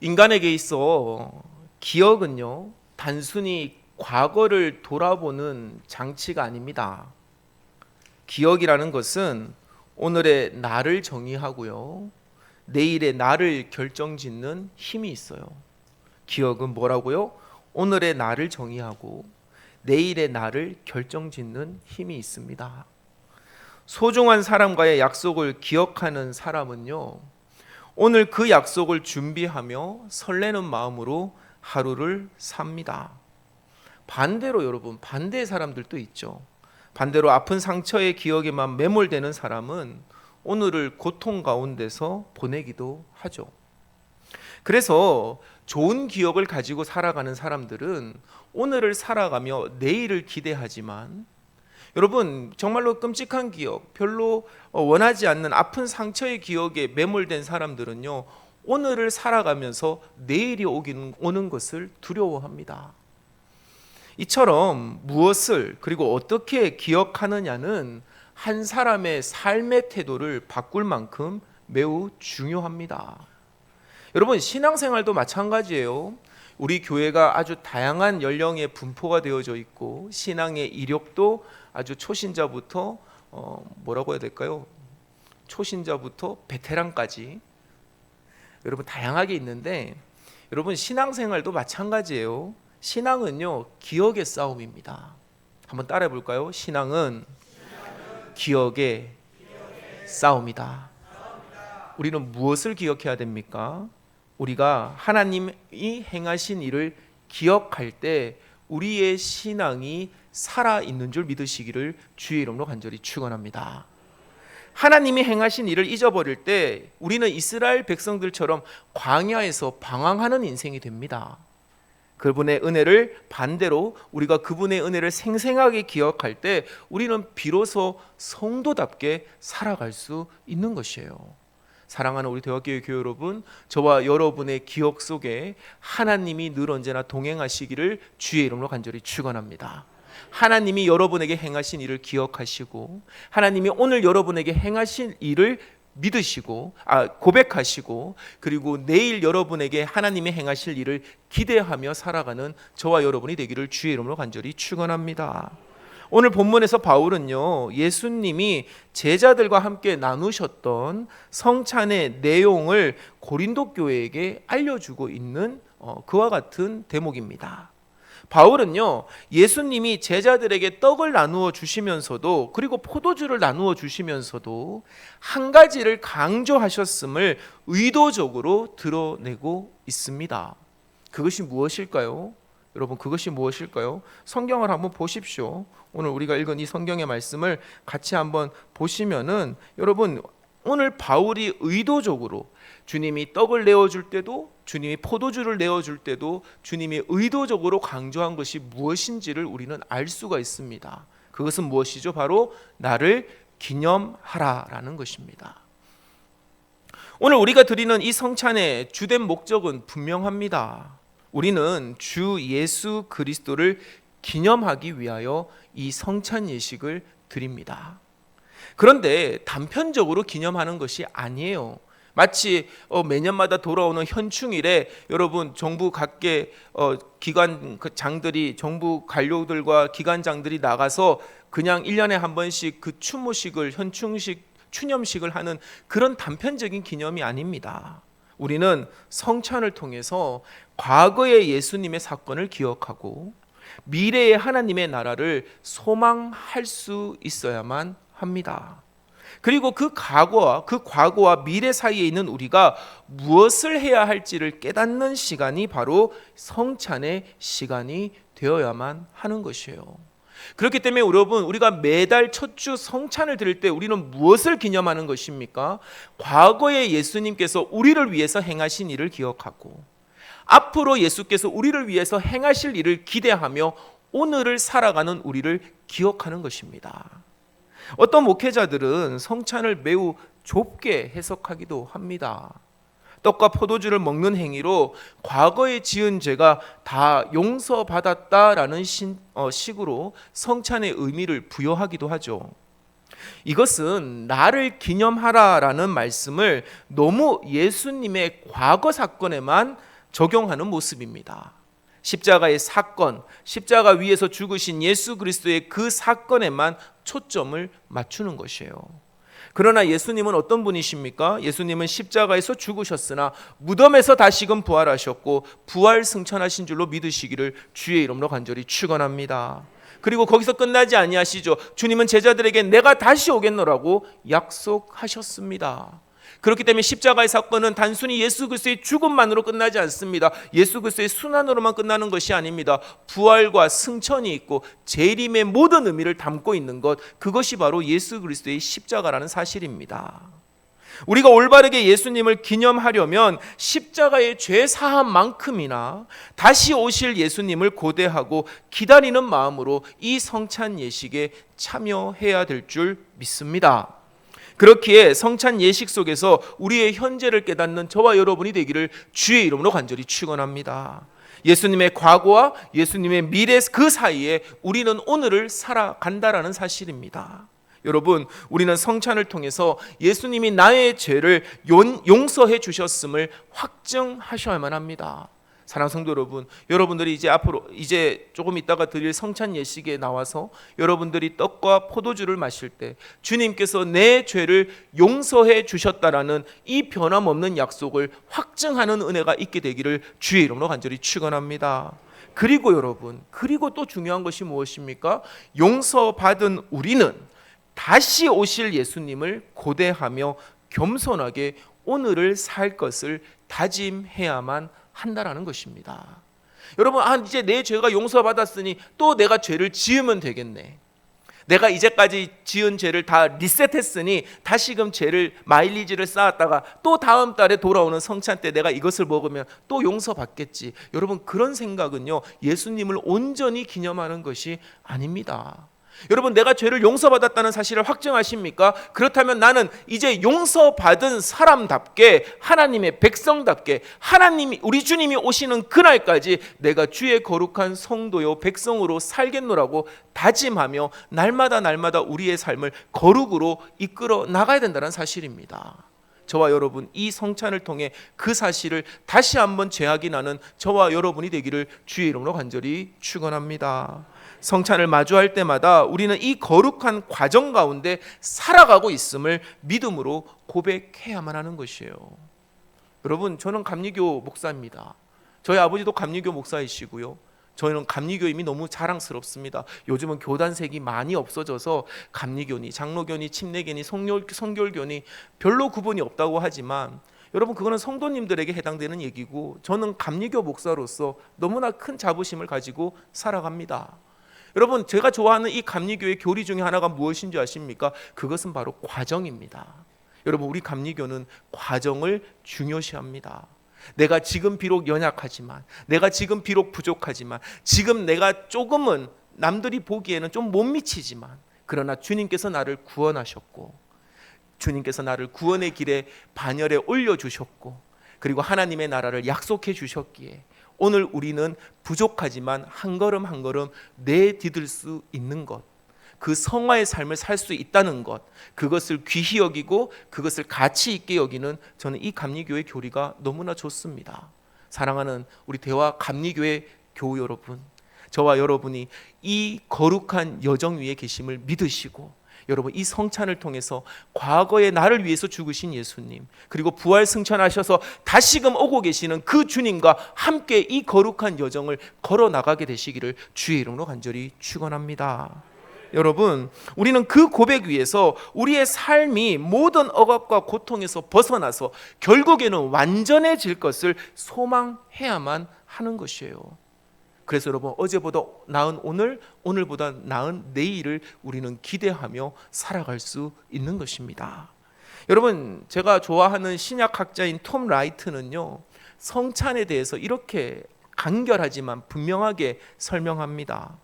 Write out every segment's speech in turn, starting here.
인간에게 있어 기억은요, 단순히 과거를 돌아보는 장치가 아닙니다. 기억이라는 것은 오늘의 나를 정의하고요, 내일의 나를 결정짓는 힘이 있어요. 기억은 뭐라고요? 오늘의 나를 정의하고 내일의 나를 결정짓는 힘이 있습니다. 소중한 사람과의 약속을 기억하는 사람은요, 오늘 그 약속을 준비하며 설레는 마음으로 하루를 삽니다. 반대로 여러분, 반대의 사람들도 있죠. 반대로 아픈 상처의 기억에만 매몰되는 사람은 오늘을 고통 가운데서 보내기도 하죠. 그래서 좋은 기억을 가지고 살아가는 사람들은 오늘을 살아가며 내일을 기대하지만, 여러분 정말로 끔찍한 기억, 별로 원하지 않는 아픈 상처의 기억에 매몰된 사람들은요, 오늘을 살아가면서 내일이 오는 것을 두려워합니다. 이처럼 무엇을 그리고 어떻게 기억하느냐는 한 사람의 삶의 태도를 바꿀 만큼 매우 중요합니다. 여러분, 신앙생활도 마찬가지예요. 우리 교회가 아주 다양한 연령의 분포가 되어져 있고, 신앙의 이력도 아주 초신자부터 뭐라고 해야 될까요? 초신자부터 베테랑까지 여러분 다양하게 있는데, 여러분 신앙생활도 마찬가지예요. 신앙은요, 기억의 싸움입니다. 한번 따라해 볼까요? 신앙은 기억의 싸움이다. 우리는 무엇을 기억해야 됩니까? 우리가 하나님이 행하신 일을 기억할 때 우리의 신앙이 살아있는 줄 믿으시기를 주의 이름으로 간절히 축원합니다. 하나님이 행하신 일을 잊어버릴 때 우리는 이스라엘 백성들처럼 광야에서 방황하는 인생이 됩니다. 그분의 은혜를 반대로 우리가 그분의 은혜를 생생하게 기억할 때 우리는 비로소 성도답게 살아갈 수 있는 것이에요. 사랑하는 우리 대학교회 교회 여러분, 저와 여러분의 기억 속에 하나님이 늘 언제나 동행하시기를 주의 이름으로 간절히 축원합니다. 하나님이 여러분에게 행하신 일을 기억하시고, 하나님이 오늘 여러분에게 행하신 일을 믿으시고 고백하시고, 그리고 내일 여러분에게 하나님이 행하실 일을 기대하며 살아가는 저와 여러분이 되기를 주의 이름으로 간절히 축원합니다. 오늘 본문에서 바울은요, 예수님이 제자들과 함께 나누셨던 성찬의 내용을 고린도 교회에게 알려주고 있는 그와 같은 대목입니다. 바울은요, 예수님이 제자들에게 떡을 나누어 주시면서도, 그리고 포도주를 나누어 주시면서도 한 가지를 강조하셨음을 의도적으로 드러내고 있습니다. 그것이 무엇일까요? 여러분, 그것이 무엇일까요? 성경을 한번 보십시오. 오늘 우리가 읽은 이 성경의 말씀을 같이 한번 보시면은, 여러분, 오늘 바울이 의도적으로 주님이 떡을 내어줄 때도, 주님이 포도주를 내어줄 때도 주님이 의도적으로 강조한 것이 무엇인지를 우리는 알 수가 있습니다. 그것은 무엇이죠? 바로 나를 기념하라라는 것입니다. 오늘 우리가 드리는 이 성찬의 주된 목적은 분명합니다. 우리는 주 예수 그리스도를 기념하기 위하여 이 성찬 예식을 드립니다. 그런데 단편적으로 기념하는 것이 아니에요. 마치 매년마다 돌아오는 현충일에 여러분 정부 각계 기관장들이, 정부 관료들과 기관장들이 나가서 그냥 1년에 한 번씩 그 추모식을, 현충식, 추념식을 하는 그런 단편적인 기념이 아닙니다. 우리는 성찬을 통해서 과거의 예수님의 사건을 기억하고 미래의 하나님의 나라를 소망할 수 있어야만 합니다. 그리고 그 과거와 미래 사이에 있는 우리가 무엇을 해야 할지를 깨닫는 시간이 바로 성찬의 시간이 되어야만 하는 것이에요. 그렇기 때문에 여러분, 우리가 매달 첫 주 성찬을 드릴 때 우리는 무엇을 기념하는 것입니까? 과거의 예수님께서 우리를 위해서 행하신 일을 기억하고, 앞으로 예수께서 우리를 위해서 행하실 일을 기대하며 오늘을 살아가는 우리를 기억하는 것입니다. 어떤 목회자들은 성찬을 매우 좁게 해석하기도 합니다. 떡과 포도주를 먹는 행위로 과거에 지은 죄가 다 용서받았다라는 식으로 성찬의 의미를 부여하기도 하죠. 이것은 나를 기념하라라는 말씀을 너무 예수님의 과거 사건에만 적용하는 모습입니다. 십자가의 사건, 십자가 위에서 죽으신 예수 그리스도의 그 사건에만 초점을 맞추는 것이에요. 그러나 예수님은 어떤 분이십니까? 예수님은 십자가에서 죽으셨으나 무덤에서 다시금 부활하셨고 부활 승천하신 줄로 믿으시기를 주의 이름으로 간절히 축원합니다. 그리고 거기서 끝나지 아니하시죠. 주님은 제자들에게 내가 다시 오겠노라고 약속하셨습니다. 그렇기 때문에 십자가의 사건은 단순히 예수 그리스도의 죽음만으로 끝나지 않습니다. 예수 그리스도의 순환으로만 끝나는 것이 아닙니다. 부활과 승천이 있고 재림의 모든 의미를 담고 있는 것, 그것이 바로 예수 그리스도의 십자가라는 사실입니다. 우리가 올바르게 예수님을 기념하려면 십자가의 죄 사함만큼이나 다시 오실 예수님을 고대하고 기다리는 마음으로 이 성찬 예식에 참여해야 될 줄 믿습니다. 그렇기에 성찬 예식 속에서 우리의 현재를 깨닫는 저와 여러분이 되기를 주의 이름으로 간절히 축원합니다. 예수님의 과거와 예수님의 미래 그 사이에 우리는 오늘을 살아간다라는 사실입니다. 여러분, 우리는 성찬을 통해서 예수님이 나의 죄를 용서해 주셨음을 확증하셔야만 합니다. 사랑하는 성도 여러분, 여러분들이 이제 조금 있다가 드릴 성찬 예식에 나와서 여러분들이 떡과 포도주를 마실 때 주님께서 내 죄를 용서해 주셨다라는 이 변함없는 약속을 확증하는 은혜가 있게 되기를 주의 이름으로 간절히 축원합니다. 그리고 여러분, 그리고 또 중요한 것이 무엇입니까? 용서받은 우리는 다시 오실 예수님을 고대하며 겸손하게 오늘을 살 것을 다짐해야만 한다라는 것입니다. 여러분, 이제 내 죄가 용서받았으니 또 내가 죄를 지으면 되겠네. 내가 이제까지 지은 죄를 다 리셋했으니 다시금 죄를 마일리지를 쌓았다가 또 다음 달에 돌아오는 성찬 때 내가 이것을 먹으면 또 용서받겠지. 여러분, 그런 생각은요, 예수님을 온전히 기념하는 것이 아닙니다. 여러분, 내가 죄를 용서받았다는 사실을 확증하십니까? 그렇다면 나는 이제 용서받은 사람답게, 하나님의 백성답게, 하나님이, 우리 주님이 오시는 그날까지 내가 주의 거룩한 성도요 백성으로 살겠노라고 다짐하며 날마다 우리의 삶을 거룩으로 이끌어 나가야 된다는 사실입니다. 저와 여러분, 이 성찬을 통해 그 사실을 다시 한번 재확인하는 저와 여러분이 되기를 주의 이름으로 간절히 축원합니다. 성찬을 마주할 때마다 우리는 이 거룩한 과정 가운데 살아가고 있음을 믿음으로 고백해야만 하는 것이에요. 여러분, 저는 감리교 목사입니다. 저희 아버지도 감리교 목사이시고요. 저희는 감리교임이 너무 자랑스럽습니다. 요즘은 교단색이 많이 없어져서 감리교니 장로교니 침례교니 성결교니 별로 구분이 없다고 하지만 여러분, 그거는 성도님들에게 해당되는 얘기고 저는 감리교 목사로서 너무나 큰 자부심을 가지고 살아갑니다. 여러분, 제가 좋아하는 이 감리교의 교리 중에 하나가 무엇인지 아십니까? 그것은 바로 과정입니다. 여러분, 우리 감리교는 과정을 중요시합니다. 내가 지금 비록 연약하지만, 내가 지금 비록 부족하지만, 지금 내가 조금은 남들이 보기에는 좀 못 미치지만, 그러나 주님께서 나를 구원하셨고, 주님께서 나를 구원의 길에 반열에 올려주셨고, 그리고 하나님의 나라를 약속해 주셨기에 오늘 우리는 부족하지만 한 걸음 한 걸음 내디딜 수 있는 것, 그 성화의 삶을 살 수 있다는 것, 그것을 귀히 여기고 그것을 가치 있게 여기는 저는 이 감리교의 교리가 너무나 좋습니다. 사랑하는 우리 대화 감리교의 교우 여러분, 저와 여러분이 이 거룩한 여정 위에 계심을 믿으시고, 여러분, 이 성찬을 통해서 과거에 나를 위해서 죽으신 예수님, 그리고 부활 승천하셔서 다시금 오고 계시는 그 주님과 함께 이 거룩한 여정을 걸어 나가게 되시기를 주의 이름으로 간절히 축원합니다. 여러분, 우리는 그 고백 위에서 우리의 삶이 모든 억압과 고통에서 벗어나서 결국에는 완전해질 것을 소망해야만 하는 것이에요. 그래서 여러분, 어제보다 나은 오늘, 오늘보다 나은 내일을 우리는 기대하며 살아갈 수 있는 것입니다. 여러분, 제가 좋아하는 신약학자인 톰 라이트는요, 성찬에 대해서 이렇게 간결하지만 분명하게 설명합니다.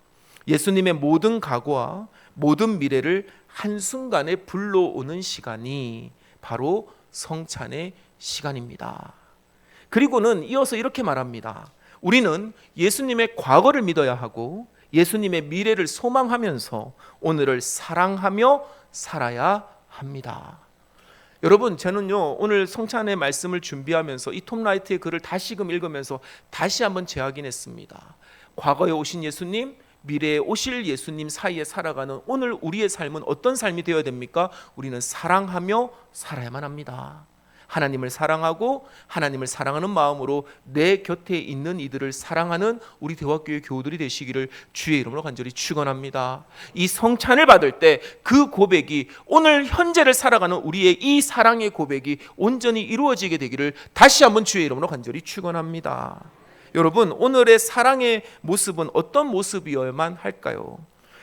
예수님의 모든 과거와 모든 미래를 한순간에 불러오는 시간이 바로 성찬의 시간입니다. 그리고는 이어서 이렇게 말합니다. 우리는 예수님의 과거를 믿어야 하고 예수님의 미래를 소망하면서 오늘을 사랑하며 살아야 합니다. 여러분, 저는요 오늘 성찬의 말씀을 준비하면서 이 톰 라이트의 글을 다시금 읽으면서 다시 한번 재확인했습니다. 과거에 오신 예수님, 미래에 오실 예수님 사이에 살아가는 오늘 우리의 삶은 어떤 삶이 되어야 됩니까? 우리는 사랑하며 살아야만 합니다. 하나님을 사랑하고 하나님을 사랑하는 마음으로 내 곁에 있는 이들을 사랑하는 우리 대화교회 교우들이 되시기를 주의 이름으로 간절히 축원합니다. 이 성찬을 받을 때 그 고백이 오늘 현재를 살아가는 우리의 이 사랑의 고백이 온전히 이루어지게 되기를 다시 한번 주의 이름으로 간절히 축원합니다. 여러분, 오늘의 사랑의 모습은 어떤 모습이어야만 할까요?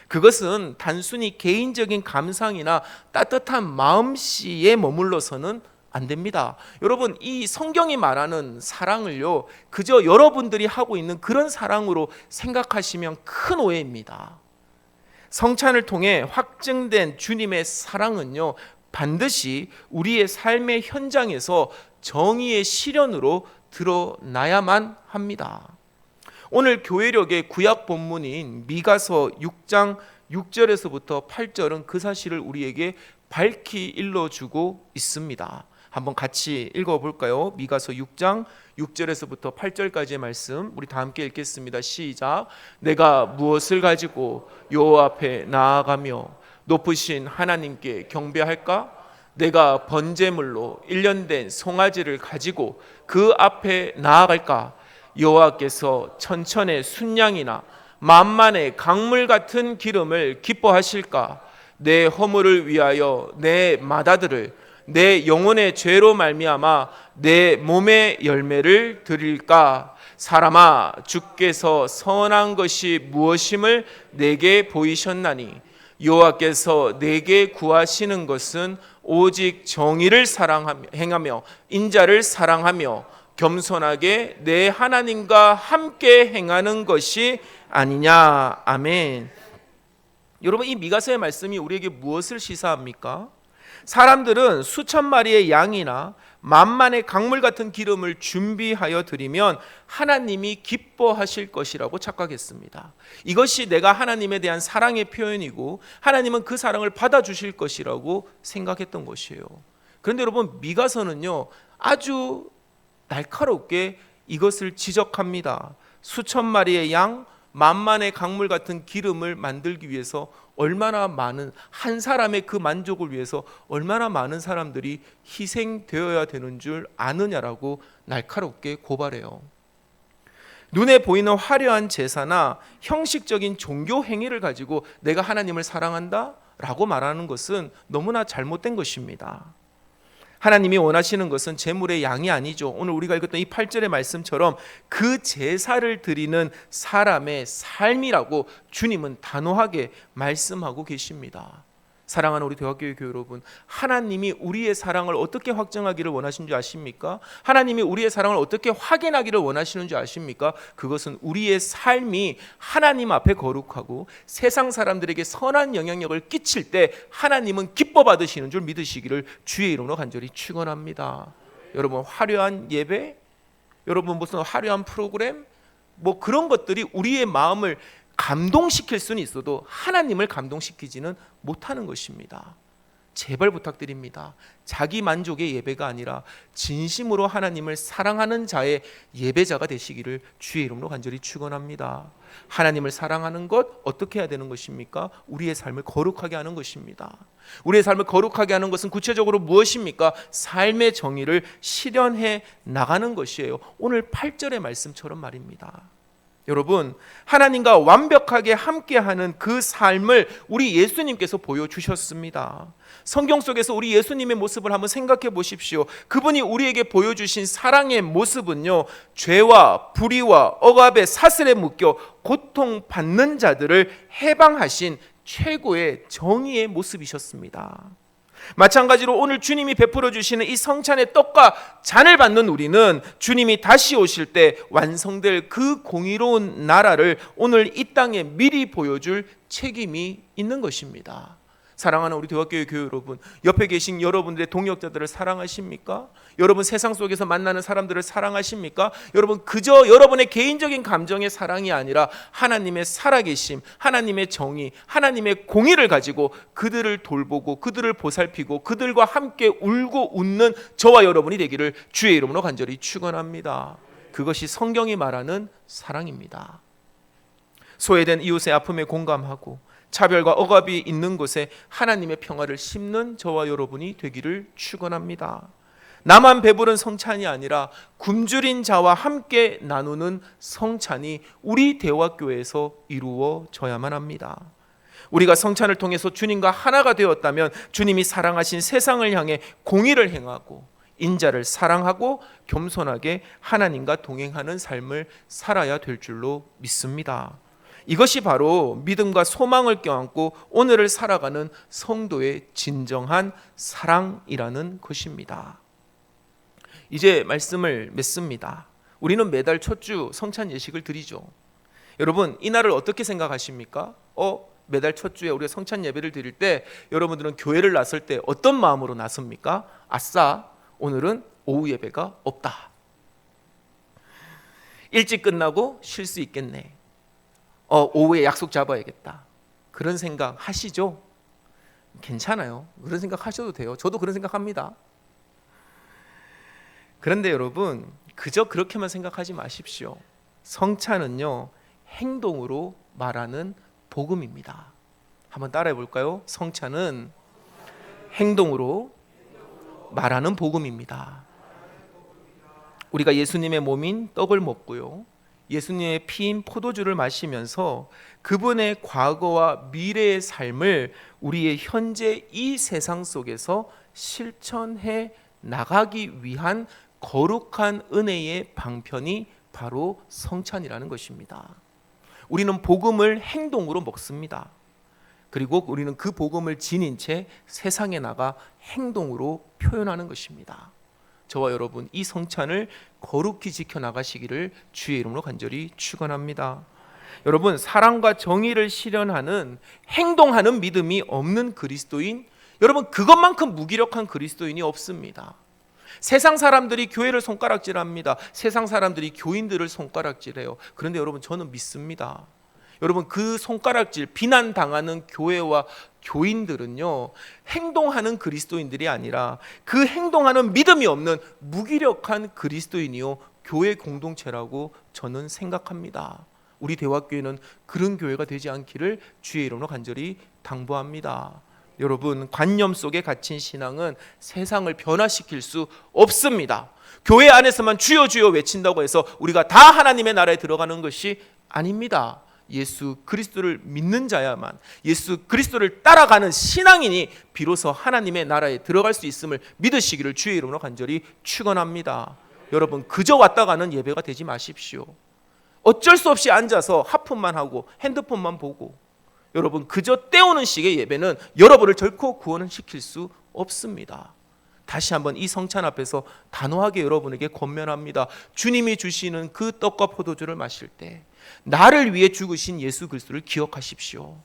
그것은 단순히 개인적인 감상이나 따뜻한 마음씨에 머물러서는 안 됩니다. 여러분, 이 성경이 말하는 사랑을요 그저 여러분들이 하고 있는 그런 사랑으로 생각하시면 큰 오해입니다. 성찬을 통해 확증된 주님의 사랑은요 반드시 우리의 삶의 현장에서 정의의 실현으로 드러나야만 합니다. 오늘 교회력의 구약 본문인 미가서 6장 6절에서부터 8절은 그 사실을 우리에게 밝히 일러주고 있습니다. 한번 같이 읽어볼까요? 미가서 6장 6절에서부터 8절까지의 말씀 우리 다 함께 읽겠습니다. 시작. 내가 무엇을 가지고 여호와 앞에 나아가며 높으신 하나님께 경배할까? 내가 번제물로 1년 된 송아지를 가지고 그 앞에 나아갈까? 여호와께서 천천의 순양이나 만만의 강물 같은 기름을 기뻐하실까? 내 허물을 위하여 내 마다들을 내 영혼의 죄로 말미암아 내 몸의 열매를 드릴까? 사람아, 주께서 선한 것이 무엇임을 내게 보이셨나니 여호와께서 내게 구하시는 것은 오직 정의를 행하며 인자를 사랑하며 겸손하게 내 하나님과 함께 행하는 것이 아니냐. 아멘. 여러분, 이 미가서의 말씀이 우리에게 무엇을 시사합니까? 사람들은 수천 마리의 양이나 만만의 강물 같은 기름을 준비하여 드리면 하나님이 기뻐하실 것이라고 착각했습니다. 이것이 내가 하나님에 대한 사랑의 표현이고 하나님은 그 사랑을 받아주실 것이라고 생각했던 것이에요. 그런데 여러분, 미가서는요 아주 날카롭게 이것을 지적합니다. 수천 마리의 양, 만만의 강물 같은 기름을 만들기 위해서 얼마나 많은, 한 사람의 그 만족을 위해서 얼마나 많은 사람들이 희생되어야 되는 줄 아느냐라고 날카롭게 고발해요. 눈에 보이는 화려한 제사나 형식적인 종교 행위를 가지고 내가 하나님을 사랑한다 라고 말하는 것은 너무나 잘못된 것입니다. 하나님이 원하시는 것은 제물의 양이 아니죠. 오늘 우리가 읽었던 이 8절의 말씀처럼 그 제사를 드리는 사람의 삶이라고 주님은 단호하게 말씀하고 계십니다. 사랑하는 우리 대화교회 교회 여러분, 하나님이 우리의 사랑을 어떻게 확증하기를 원하시는 줄 아십니까? 하나님이 우리의 사랑을 어떻게 확인하기를 원하시는 줄 아십니까? 그것은 우리의 삶이 하나님 앞에 거룩하고 세상 사람들에게 선한 영향력을 끼칠 때 하나님은 기뻐 받으시는 줄 믿으시기를 주의 이름으로 간절히 축원합니다. 여러분, 화려한 예배, 여러분 무슨 화려한 프로그램, 뭐 그런 것들이 우리의 마음을 감동시킬 수는 있어도 하나님을 감동시키지는 못하는 것입니다. 제발 부탁드립니다. 자기 만족의 예배가 아니라 진심으로 하나님을 사랑하는 자의 예배자가 되시기를 주의 이름으로 간절히 축원합니다. 하나님을 사랑하는 것 어떻게 해야 되는 것입니까? 우리의 삶을 거룩하게 하는 것입니다. 우리의 삶을 거룩하게 하는 것은 구체적으로 무엇입니까? 삶의 정의를 실현해 나가는 것이에요. 오늘 8절의 말씀처럼 말입니다. 여러분, 하나님과 완벽하게 함께하는 그 삶을 우리 예수님께서 보여주셨습니다. 성경 속에서 우리 예수님의 모습을 한번 생각해 보십시오. 그분이 우리에게 보여주신 사랑의 모습은요, 죄와 불의와 억압의 사슬에 묶여 고통받는 자들을 해방하신 최고의 정의의 모습이셨습니다. 마찬가지로 오늘 주님이 베풀어 주시는 이 성찬의 떡과 잔을 받는 우리는 주님이 다시 오실 때 완성될 그 공의로운 나라를 오늘 이 땅에 미리 보여줄 책임이 있는 것입니다. 사랑하는 우리 대화교회 교회 여러분, 옆에 계신 여러분들의 동역자들을 사랑하십니까? 여러분 세상 속에서 만나는 사람들을 사랑하십니까? 여러분 그저 여러분의 개인적인 감정의 사랑이 아니라 하나님의 살아계심, 하나님의 정의, 하나님의 공의를 가지고 그들을 돌보고 그들을 보살피고 그들과 함께 울고 웃는 저와 여러분이 되기를 주의 이름으로 간절히 축원합니다. 그것이 성경이 말하는 사랑입니다. 소외된 이웃의 아픔에 공감하고 차별과 억압이 있는 곳에 하나님의 평화를 심는 저와 여러분이 되기를 축원합니다. 나만 배부른 성찬이 아니라 굶주린 자와 함께 나누는 성찬이 우리 대화교회에서 이루어져야만 합니다. 우리가 성찬을 통해서 주님과 하나가 되었다면 주님이 사랑하신 세상을 향해 공의를 행하고 인자를 사랑하고 겸손하게 하나님과 동행하는 삶을 살아야 될 줄로 믿습니다. 이것이 바로 믿음과 소망을 껴안고 오늘을 살아가는 성도의 진정한 사랑이라는 것입니다. 이제 말씀을 맺습니다. 우리는 매달 첫 주 성찬 예식을 드리죠. 여러분 이날을 어떻게 생각하십니까? 매달 첫 주에 우리가 성찬 예배를 드릴 때 여러분들은 교회를 나설 때 어떤 마음으로 나섭니까? 아싸, 오늘은 오후 예배가 없다. 일찍 끝나고 쉴 수 있겠네. 오후에 약속 잡아야겠다. 그런 생각 하시죠? 괜찮아요. 그런 생각 하셔도 돼요. 저도 그런 생각합니다. 그런데 여러분 그저 그렇게만 생각하지 마십시오. 성찬은요 행동으로 말하는 복음입니다. 한번 따라해 볼까요? 성찬은 행동으로 말하는 복음입니다. 우리가 예수님의 몸인 떡을 먹고요, 예수님의 피인 포도주를 마시면서 그분의 과거와 미래의 삶을 우리의 현재 이 세상 속에서 실천해 나가기 위한 거룩한 은혜의 방편이 바로 성찬이라는 것입니다. 우리는 복음을 행동으로 먹습니다. 그리고 우리는 그 복음을 지닌 채 세상에 나가 행동으로 표현하는 것입니다. 저와 여러분 이 성찬을 거룩히 지켜나가시기를 주의 이름으로 간절히 축원합니다. 여러분 사랑과 정의를 실현하는 행동하는 믿음이 없는 그리스도인, 여러분 그것만큼 무기력한 그리스도인이 없습니다. 세상 사람들이 교회를 손가락질합니다. 세상 사람들이 교인들을 손가락질해요. 그런데 여러분 저는 믿습니다. 여러분 그 손가락질 비난당하는 교회와 교인들은요 행동하는 그리스도인들이 아니라 그 행동하는 믿음이 없는 무기력한 그리스도인이요 교회 공동체라고 저는 생각합니다. 우리 대화교회는 그런 교회가 되지 않기를 주의 이름으로 간절히 당부합니다. 여러분 관념 속에 갇힌 신앙은 세상을 변화시킬 수 없습니다. 교회 안에서만 주여 주여 외친다고 해서 우리가 다 하나님의 나라에 들어가는 것이 아닙니다. 예수 그리스도를 믿는 자야만, 예수 그리스도를 따라가는 신앙인이 비로소 하나님의 나라에 들어갈 수 있음을 믿으시기를 주의 이름으로 간절히 축원합니다. 여러분 그저 왔다 가는 예배가 되지 마십시오. 어쩔 수 없이 앉아서 하품만 하고 핸드폰만 보고 여러분 그저 때우는 식의 예배는 여러분을 결코 구원을 시킬 수 없습니다. 다시 한번 이 성찬 앞에서 단호하게 여러분에게 권면합니다. 주님이 주시는 그 떡과 포도주를 마실 때 나를 위해 죽으신 예수 그리스도를 기억하십시오.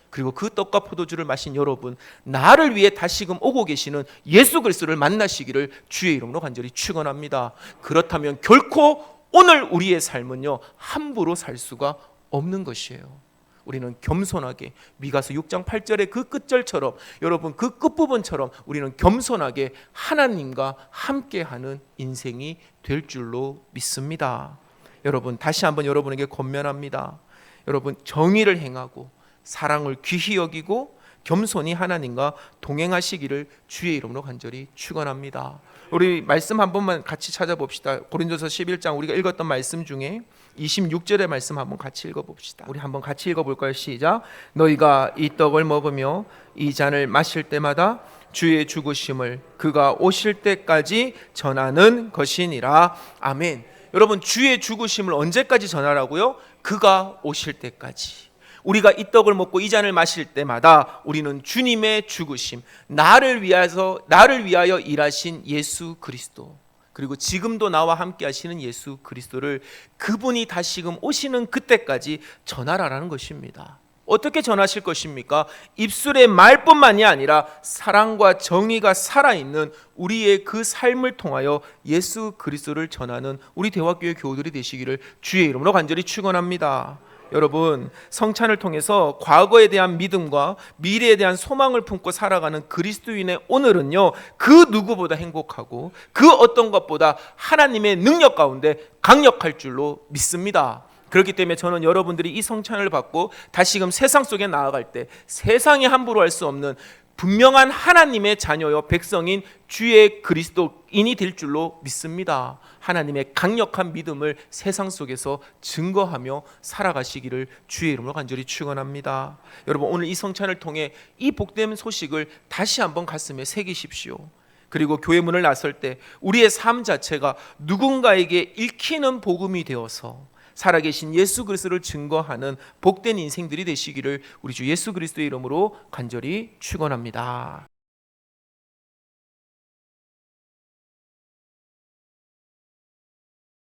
그리고 그 떡과 포도주를 마신 여러분, 나를 위해 다시금 오고 계시는 예수 그리스도를 만나시기를 주의 이름으로 간절히 축원합니다. 그렇다면 결코 오늘 우리의 삶은요 함부로 살 수가 없는 것이에요. 우리는 겸손하게 미가서 6장 8절의 그 끝절처럼, 여러분 그 끝부분처럼 우리는 겸손하게 하나님과 함께하는 인생이 될 줄로 믿습니다. 여러분 다시 한번 여러분에게 권면합니다. 여러분 정의를 행하고 사랑을 귀히 여기고 겸손히 하나님과 동행하시기를 주의 이름으로 간절히 축원합니다. 우리 말씀 한 번만 같이 찾아봅시다. 고린도서 11장 우리가 읽었던 말씀 중에 26절의 말씀 한번 같이 읽어봅시다. 우리 한번 같이 읽어볼까요? 시작. 너희가 이 떡을 먹으며 이 잔을 마실 때마다 주의 죽으심을 그가 오실 때까지 전하는 것이니라. 아멘. 여러분 주의 죽으심을 언제까지 전하라고요? 그가 오실 때까지. 우리가 이 떡을 먹고 이 잔을 마실 때마다 우리는 주님의 죽으심, 나를 위하여 일하신 예수 그리스도, 그리고 지금도 나와 함께 하시는 예수 그리스도를 그분이 다시금 오시는 그때까지 전하라라는 것입니다. 어떻게 전하실 것입니까? 입술의 말뿐만이 아니라 사랑과 정의가 살아있는 우리의 그 삶을 통하여 예수 그리스도를 전하는 우리 대화교회 교우들이 되시기를 주의 이름으로 간절히 축원합니다. 여러분, 성찬을 통해서 과거에 대한 믿음과 미래에 대한 소망을 품고 살아가는 그리스도인의 오늘은요, 그 누구보다 행복하고 그 어떤 것보다 하나님의 능력 가운데 강력할 줄로 믿습니다. 그렇기 때문에 저는 여러분들이 이 성찬을 받고 다시금 세상 속에 나아갈 때 세상이 함부로 할 수 없는 분명한 하나님의 자녀요 백성인 주의 그리스도인이 될 줄로 믿습니다. 하나님의 강력한 믿음을 세상 속에서 증거하며 살아가시기를 주의 이름으로 간절히 축원합니다. 여러분, 오늘 이 성찬을 통해 이 복된 소식을 다시 한번 가슴에 새기십시오. 그리고 교회 문을 나설 때 우리의 삶 자체가 누군가에게 읽히는 복음이 되어서 살아계신 예수 그리스도를 증거하는 복된 인생들이 되시기를 우리 주 예수 그리스도의 이름으로 간절히 축원합니다.